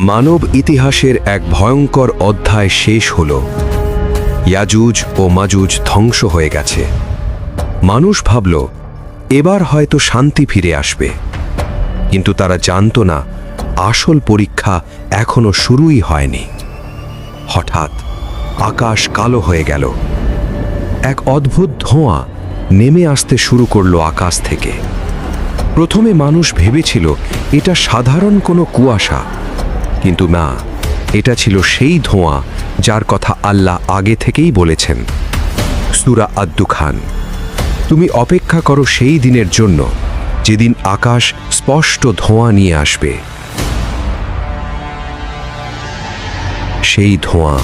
মানব ইতিহাসের এক ভয়ঙ্কর অধ্যায় শেষ হল। ইয়াজুজ ও মাজুজ ধ্বংস হয়ে গেছে। মানুষ ভাবল এবার হয়তো শান্তি ফিরে আসবে, কিন্তু তারা জানত না আসল পরীক্ষা এখনো শুরুই হয়নি। হঠাৎ আকাশ কালো হয়ে গেল। এক অদ্ভুত ধোঁয়া নেমে আসতে শুরু করলো আকাশ থেকে। প্রথমে মানুষ ভেবেছিল এটা সাধারণ কোনো কুয়াশা, কিন্তু না, এটা ছিল সেই ধোঁয়া যার কথা আল্লাহ আগে থেকেই বলেছেন। সূরা আদ-দুখান। তুমি অপেক্ষা করো সেই দিনের জন্য যেদিন আকাশ স্পষ্ট ধোঁয়া নিয়ে আসবে। সেই ধোঁয়া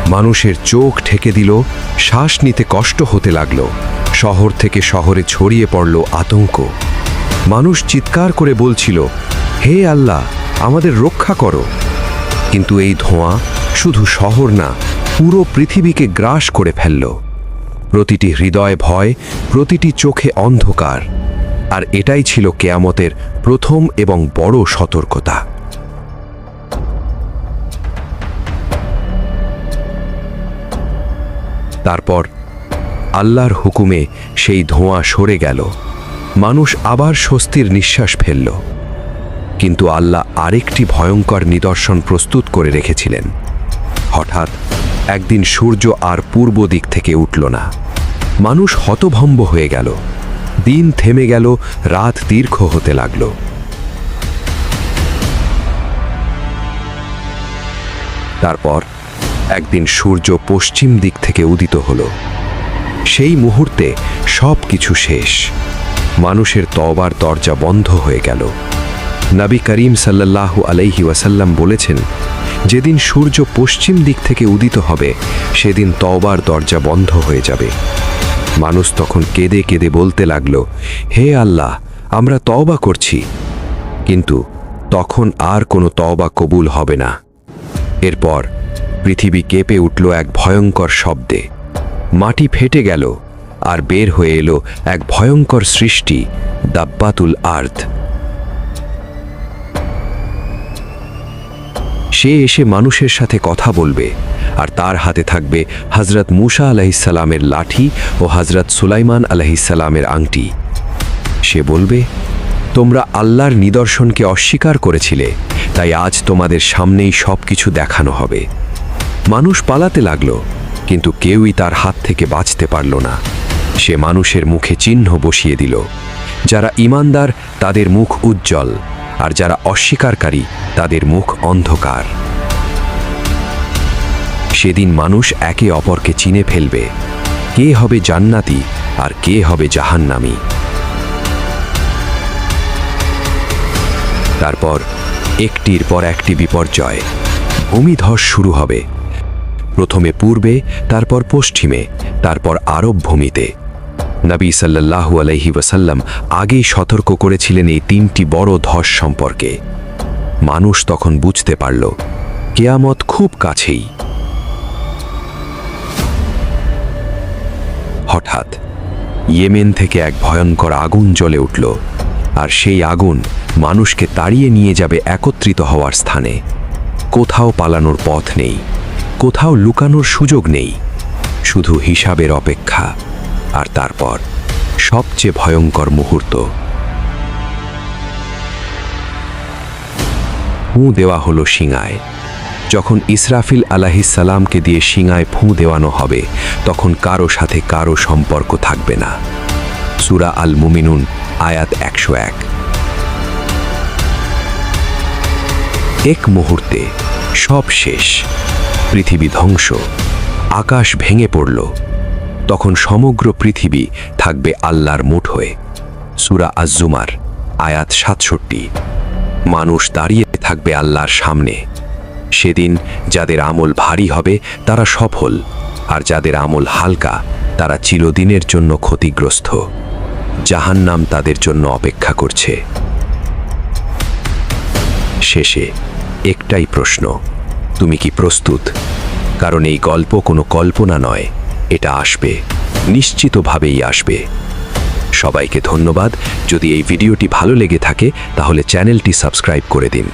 মানুষের চোখ ঢেকে দিল, শ্বাস নিতে কষ্ট হতে লাগলো। শহর থেকে শহরে ছড়িয়ে পড়ল আতঙ্ক। মানুষ চিৎকার করে বলছিল, হে আল্লাহ, আমাদের রক্ষা করো। কিন্তু এই ধোঁয়া শুধু শহর না, পুরো পৃথিবীকে গ্রাস করে ফেলল। প্রতিটি হৃদয়ে ভয়, প্রতিটি চোখে অন্ধকার। আর এটাই ছিল কিয়ামতের প্রথম এবং বড় সতর্কতা। তারপর আল্লাহর হুকুমে সেই ধোঁয়া সরে গেল। মানুষ আবার স্বস্তির নিঃশ্বাস ফেলল। কিন্তু আল্লাহ আরেকটি ভয়ঙ্কর নিদর্শন প্রস্তুত করে রেখেছিলেন। হঠাৎ একদিন সূর্য আর পূর্ব দিক থেকে উঠল না। মানুষ হতভম্ব হয়ে গেল। দিন থেমে গেল, রাত দীর্ঘ হতে লাগল। তারপর একদিন সূর্য পশ্চিম দিক থেকে উদিত হলো। সেই মুহূর্তে সব কিছু শেষ। মানুষের তওবার দরজা বন্ধ হয়ে গেল। নবী করিম সাল্লাল্লাহু আলাইহি ওয়াসাল্লাম বলেছেন, যেদিন সূর্য পশ্চিম দিক থেকে উদিত হবে সেদিন তওবার দরজা বন্ধ হয়ে যাবে। মানুষ তখন কেঁদে কেঁদে বলতে লাগল, হে আল্লাহ, আমরা তওবা করছি। কিন্তু তখন আর কোনো তওবা কবুল হবে না। এরপর পৃথিবী কেঁপে উঠল এক ভয়ঙ্কর শব্দে। মাটি ফেটে গেল আর বের হয়ে এলো এক ভয়ঙ্কর সৃষ্টি, দাব্বাতুল আরদ। সে এসে মানুষের সাথে কথা বলবে, আর তার হাতে থাকবে হযরত মূসা আলাইহিসসালামের লাঠি ও হযরত সুলাইমান আলাইহিসসালামের আংটি। সে বলবে, তোমরা আল্লাহর নিদর্শনকে অস্বীকার করেছিলে, তাই আজ তোমাদের সামনেই সব কিছু দেখানো হবে। মানুষ পালাতে লাগলো, কিন্তু কেউই তার হাত থেকে বাঁচতে পারল না। সে মানুষের মুখে চিহ্ন বসিয়ে দিল। যারা ঈমানদার তাদের মুখ উজ্জ্বল, আর যারা অস্বীকারী তাদের মুখ অন্ধকার। সেদিন মানুষ একে অপরকে চিনে ফেলবে, কে হবে জান্নাতি আর কে হবে জাহান্নামী। তারপর একটির পর একটি বিপর্যয়। ভূমিধস শুরু হবে, প্রথমে পূর্বে, তারপর পশ্চিমে, তারপর আরব ভূমিতে। নবী সাল্লাল্লাহু আলাইহি ওয়াসাল্লাম আগেই সতর্ক করেছিলেন এই তিনটি বড় ধস সম্পর্কে। মানুষ তখন বুঝতে পারল কিয়ামত খুব কাছেই। হঠাৎ ইয়েমেন থেকে এক ভয়ঙ্কর আগুন জ্বলে উঠল, আর সেই আগুন মানুষকে তাড়িয়ে নিয়ে যাবে একত্রিত হওয়ার স্থানে। কোথাও পালানোর পথ নেই, কোথাও লুকানোর সুযোগ নেই, শুধু হিসাবের অপেক্ষা। আর তারপর সবচেয়ে ভয়ঙ্কর মুহূর্ত। ফুঁ দেওয়া হলো শিঙায়। যখন ইসরাফিল আলাইহিসসালামকে দিয়ে শিঙায় ফুঁ দেওয়ানো হবে, তখন কারো সাথে কারো সম্পর্ক থাকবে না। সূরা আল মুমিনুন আয়াত 101। এক মুহূর্তে সব শেষ। পৃথিবী ধ্বংস, আকাশ ভেঙে পড়ল। তখন সমগ্র পৃথিবী থাকবে আল্লাহর মুঠোয়। সূরা আজ-জুমার আয়াত 67। মানুষ দাঁড়িয়ে থাকবে আল্লাহর সামনে। সেদিন যাদের আমল ভারী হবে তারা সফল, আর যাদের আমল হালকা তারা চিরদিনের জন্য ক্ষতিগ্রস্ত। জাহান্নাম তাদের জন্য অপেক্ষা করছে। শেষে একটাই প্রশ্ন, তুমি কি প্রস্তুত? কারণ এই গল্প কোনো কল্পনা নয়, এটা আসবে, নিশ্চিতভাবেই আসবে। সবাইকে ধন্যবাদ। যদি এই ভিডিওটি ভালো লেগে থাকে তাহলে চ্যানেলটি সাবস্ক্রাইব করে দিন।